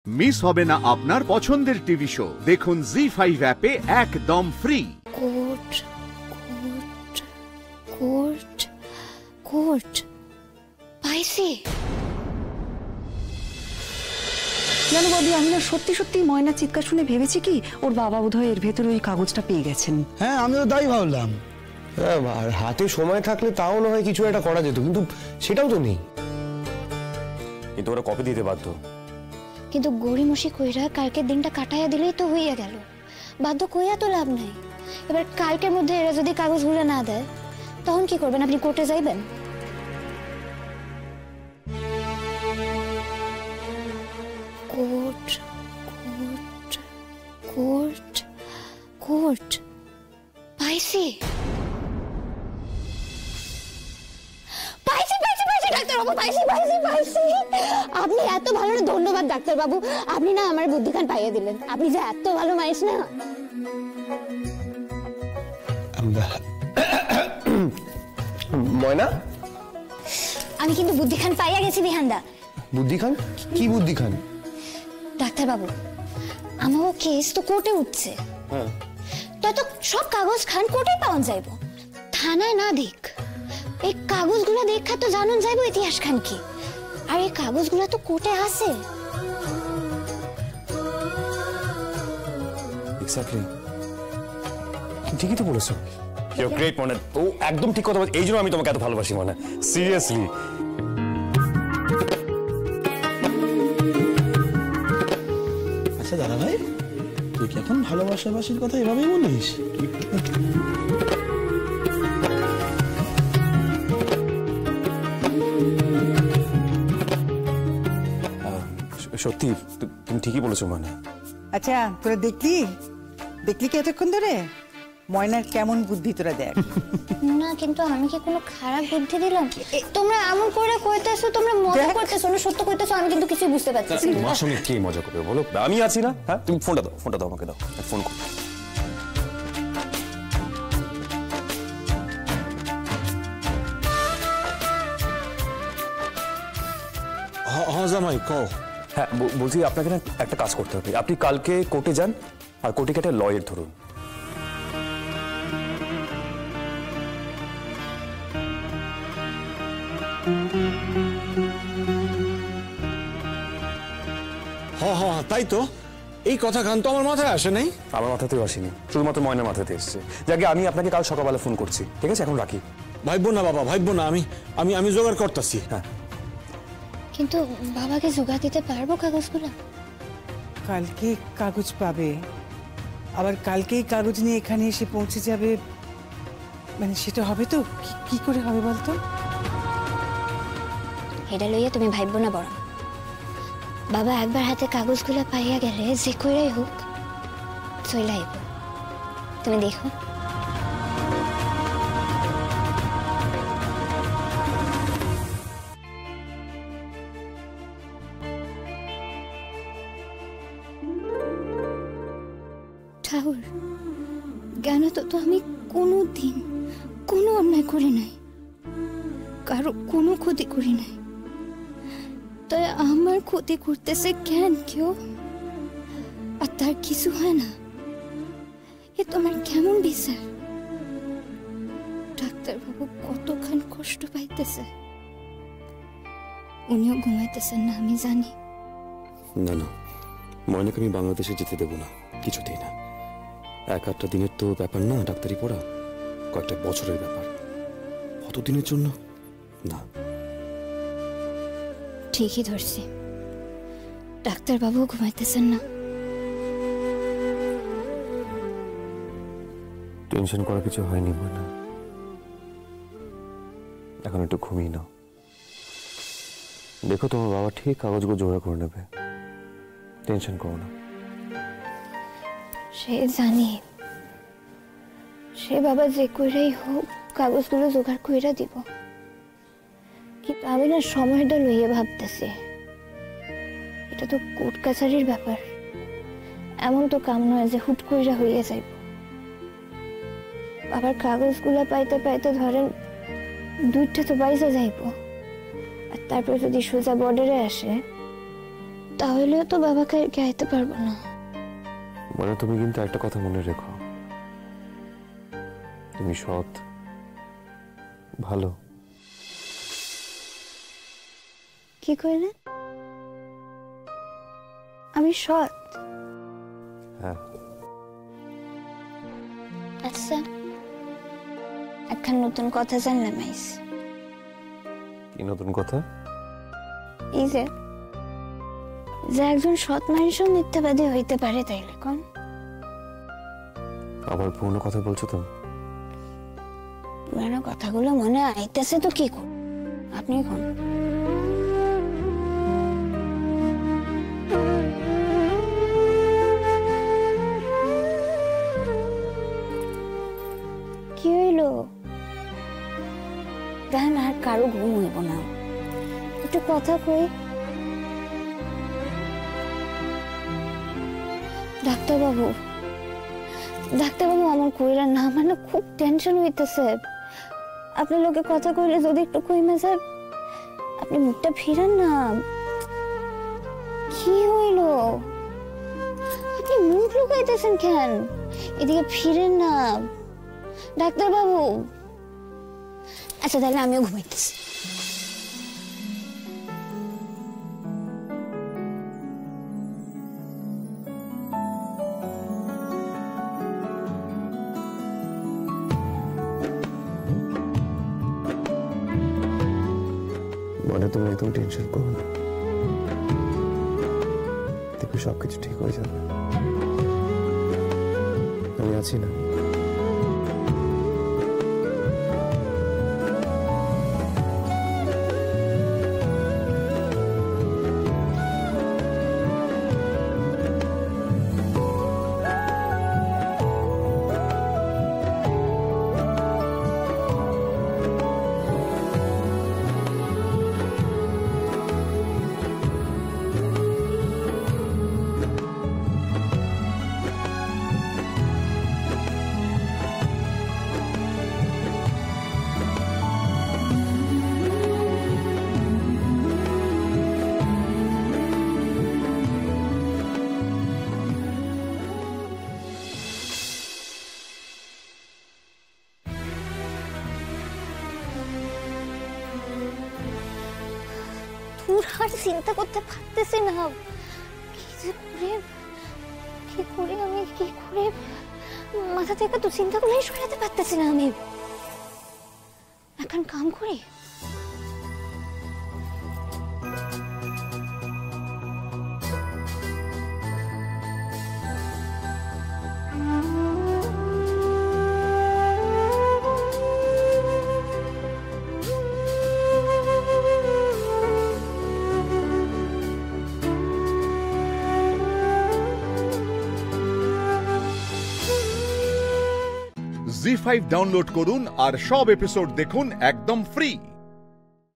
Miss হবে না আপনার পছন্দের টিভি শো। দেখুন জি5 অ্যাপে একদম free. Court court court court পাইছি। জানো ববি, আমি না সত্যি সত্যি ময়না চিৎকার শুনে ভেবেছি কি ওর বাবা বোধহয় এর ভেতরে ওই কাগজটা পেয়ে গেছেন। হ্যাঁ, আমিও তাই ভাবলাম। আর হাতে সময় থাকলে তাও না হয় কিছু একটা করা যেত, কিন্তু সেটাও তো নেই। কিন্তু ওরা কপি দিতে বাধ্য। কিন্তু গড়িমসি কইরা কালকের দিনটা কাটাইয়া দিলেই তো হইয়া গেল। বাধ্য কইয়া তো লাভ নাই। এবার কালকের মধ্যে এরা যদি কাগজগুলো না দেয় তখন কি করবেন? আপনি কোর্টে যাইবেন? কোর্ট কোর্ট কোর্ট কোর্ট পাইছি পাইছি পাইছি পাইছি ডাক্তারবাবু, পাইছি পাইছি পাইছি। আপনি এত ভালো, ধন্যবাদ ডাক্তারবাবু। আপনি না আমার বুদ্ধিখান পাইয়ে দিলেন। আপনি যে এত ভালো মানুষ না। ময়না, আমি কিন্তু বুদ্ধিখান পাইয়া গেছি বিহানদা। বুদ্ধিখান? কি বুদ্ধিখান? ডাক্তারবাবু, আমার কেস তো কোর্টে উঠছে। তো সব কাগজ খান কোর্টে পাওয়া যাইব, থানায় না দেখ। এই কাগজগুলো দেখা তো জানুন যাইব ইতিহাস খান কি। আর এই কাগজগুলো তো কোর্টে আছে। এক্স্যাক্টলি, ঠিকই তো বলেছো। ইউ আর গ্রেট ময়না। ও একদম ঠিক কথা বলছে। এই জন্য আমি তোমাকে এত ভালোবাসি ময়না, সিরিয়াসলি। আচ্ছা দাদা ভাই, তুই কি এখন ভালোবাসাবাসির কথা এভাবেই বলিস? সত্যি তুমি ঠিকই বলেছো ময়না। আচ্ছা, তোরা দেখলি কি এতক্ষণ ধরে ময়নার কেমন বুদ্ধি তোরা দেখ। না, কিন্তু আমি কি কোনো খারাপ বুদ্ধি দিলাম? তোমরা এমন করে কইতেছো, তোমরা মজা করতেছো না সত্য কইতেছো, আমি কিন্তু কিছু বুঝতে পারছি না। তোমার সঙ্গে কে মজা করবে বলো? আমি আছি না? হ্যাঁ, তুমি ফোনটা দাও আমাকে দাও, ফোন করো। হ্যাঁ জামাই, কও। হ্যাঁ, বলছি আপনাকে না একটা কাজ করতে হবে। আপনি কালকে কোর্টে যান, আর কোর্টে একটা লয়ার ধরুন। হ্যাঁ, তাই তো। এই কথা কান তো আমার মাথায় আসে নাই। আমার মাথাতেও আসেনি, শুধুমাত্র ময়নার মাথাতে এসছে। যাকে আমি আপনাকে কাল সকালবেলা ফোন করছি, ঠিক আছে? এখন রাখি। ভাইবো না বাবা, ভাইবো না। আমি জোগাড় করতেছি। হ্যাঁ, কিন্তু বাবাকে জোগাড় দিতে পারবো কাগজগুলো? কালকে কাগজ পাবে, আবার কালকেই কাগজ নিয়ে এখানে এসে পৌঁছে যাবে, মানে সেটা হবে তো? কি করে হবে বলতো? এটা লইয়া তুমি ভাইব না বড়। বাবা একবার হাতে কাগজগুলো পাইয়া গেলে যে কইরাই হোক চলে আইব। তুমি দেখো। ঠাকুর, জ্ঞান তো আমি কোনো দিন কোনো অন্যায় করি নাই, কারো কোনো ক্ষতি করি নাই। তাই আমার ক্ষতি করতেছে কেন কেউ? আর তার কিছু হয় না, এ তোমার কেমন বিচার? ডাক্তারবাবু কতখান কষ্ট পাইতেছে, উনিও ঘুমাইতেছেন না আমি জানি। না, ময়নাকে আমি বাংলাদেশে যেতে দেবো না, কিছুতেই না। এক আধটা দিনের তো ব্যাপার না ডাক্তারি পড়া, কয়েকটা বছরের ব্যাপার। কতদিনের জন্য না। ঠিকই ধরছি, ডাক্তারবাবু ঘুমাইতেছেন না। টেনশন করার কিছু হয়নি ময়না, এখন একটু ঘুমিয়ে নাও। দেখো তোমার বাবা ঠিক কাগজগুলো জোগাড় করে নেবে, টেনশন করো না। সে জানি, সে বাবা যে কইরাই হোক কাগজগুলো জোগাড় কইরা দিব। কিন্তু আমি না সময়টা লইয়া ভাবতেছি, এটা তো কোর্ট কাছারির ব্যাপার। এমন তো কাম নয় যে হুট কইরা হইয়া যাইব। বাবার কাগজগুলো পাইতে পাইতে ধরেন 2টা তো বাইজা যাইব। আর তারপর যদি সোজা বর্ডারে আসে তাহলেও তো বাবাকে গাইতে পারবো না। মানে তুমি কিন্তু একটা কথা মনে রেখো, তুমি সৎ, ভালো। কি কইলে? আমি সৎ? হ্যাঁ। আচ্ছা, একখান নতুন কথা জানলাম আইস। কি নতুন কথা? এই যে একজন সৎ মানুষও মিথ্যাবাদী হইতে পারে, তাইলে কোন? আবার পুরনো কথা বলছো তো? পুরানো কথাগুলো মনে আইতেছে তো কি কোন? আপনি কোন? কি হইল? দেখেন আর কারো ঘুম হইব না, একটু কথা কই। ডাক্তারবাবু, ডাক্তারবাবু আমার কইরা না, আমার না খুব টেনশন হইতেছে। আপনার লোকে কথা কইলে যদি একটু কইমে যায়, আপনি মুখটা ফিরান না। কি হইল? আপনি মুখ লুকাইতেছেন কেন? এদিকে ফিরেন না ডাক্তারবাবু। আচ্ছা তাহলে আমিও ঘুমাইতেছি। মানে তুমি একদম টেনশন করো না, দেখবে সবকিছু ঠিক হয়ে যাবে। আমি আছি না। আর চিন্তা করতে পারতেছি না, কি যে করে, কি করে আমি, কি করে মাথা থেকে তো চিন্তাগুলোই সরাতে পারতেছি না। আমি এখন কাম করি, জি5 ডাউনলোড করুন আর সব এপিসোড দেখুন একদম ফ্রি।